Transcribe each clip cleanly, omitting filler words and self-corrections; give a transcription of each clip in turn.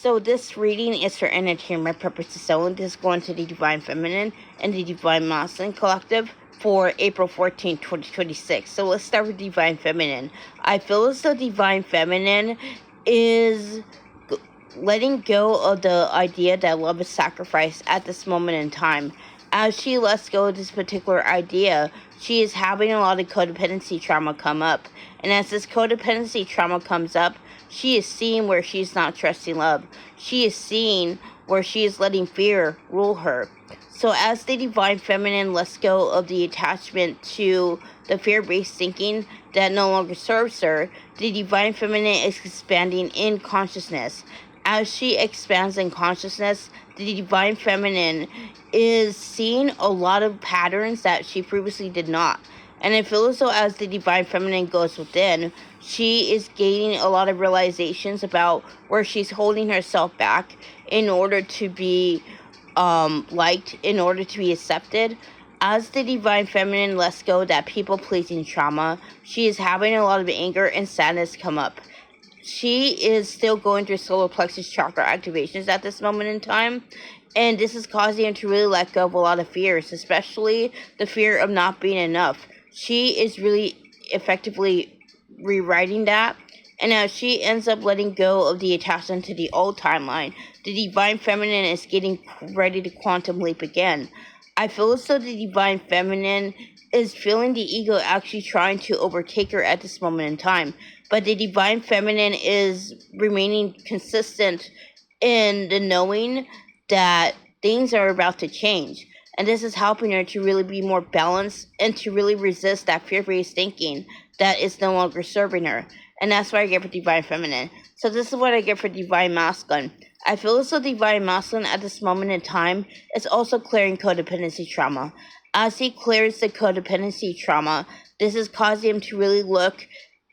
So this reading is for entertainment purposes only. This is going to the Divine Feminine and the Divine Masculine Collective for April 14, 2026. So let's start with Divine Feminine. I feel as though Divine Feminine is letting go of the idea that love is sacrifice at this moment in time. As she lets go of this particular idea, she is having a lot of codependency trauma come up. And as this codependency trauma comes up, she is seeing where she's not trusting love. She is seeing where she is letting fear rule her. So as the Divine Feminine lets go of the attachment to the fear-based thinking that no longer serves her, the Divine Feminine is expanding in consciousness. As she expands in consciousness, the Divine Feminine is seeing a lot of patterns that she previously did not. And I feel as though as the Divine Feminine goes within, she is gaining a lot of realizations about where she's holding herself back in order to be liked, in order to be accepted. As the Divine Feminine lets go that people-pleasing trauma, she is having a lot of anger and sadness come up. She is still going through solar plexus chakra activations at this moment in time, and this is causing her to really let go of a lot of fears, especially the fear of not being enough. She is really effectively rewriting that, and as she ends up letting go of the attachment to the old timeline, the Divine Feminine is getting ready to quantum leap again. I feel as though the Divine Feminine is feeling the ego actually trying to overtake her at this moment in time, but the Divine Feminine is remaining consistent in the knowing that things are about to change. And this is helping her to really be more balanced and to really resist that fear-based thinking that is no longer serving her. And that's what I get for Divine Feminine. So this is what I get for Divine Masculine. I feel as though Divine Masculine at this moment in time is also clearing codependency trauma. As he clears the codependency trauma, this is causing him to really look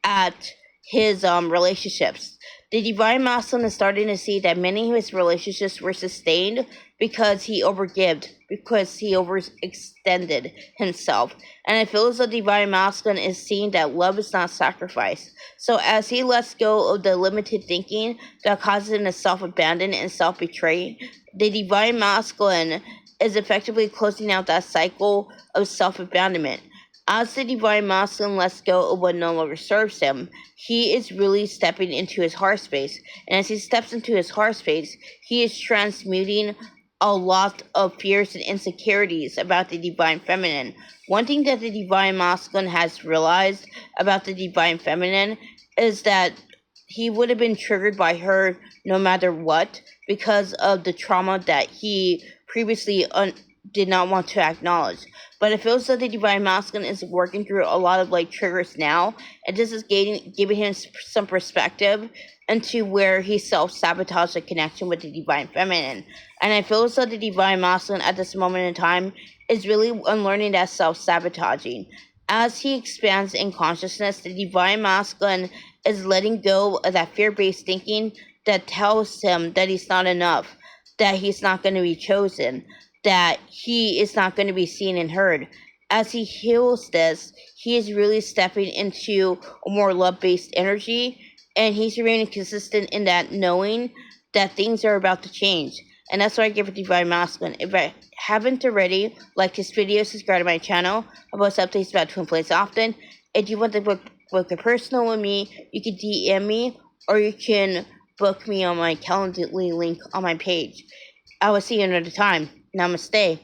at his relationships. The Divine Masculine is starting to see that many of his relationships were sustained because he overgived, because he overextended himself. And I feel as though Divine Masculine is seeing that love is not sacrifice. So as he lets go of the limited thinking that causes him to self-abandon and self-betray, the Divine Masculine is effectively closing out that cycle of self-abandonment. As the Divine Masculine lets go of what no longer serves him, he is really stepping into his heart space. And as he steps into his heart space, he is transmuting a lot of fears and insecurities about the Divine Feminine. One thing that the Divine Masculine has realized about the Divine Feminine is that he would have been triggered by her no matter what because of the trauma that he previously did not want to acknowledge. But it feels that the Divine Masculine is working through a lot of triggers now, and this is giving him some perspective into where he self-sabotaged the connection with the Divine Feminine. And I feel as though the Divine Masculine at this moment in time is really unlearning that self-sabotaging. As he expands in consciousness, the Divine Masculine is letting go of that fear-based thinking that tells him that he's not enough, that he's not going to be chosen, that he is not going to be seen and heard. As he heals this, he is really stepping into a more love-based energy, and he's remaining consistent in that knowing that things are about to change. And that's what I give for Divine Masculine. If I haven't already, like this video, subscribe to my channel. I post updates about twin flames often. If you want to book a personal with me, you can DM me, or you can book me on my Calendly link on my page. I will see you another time. Namaste.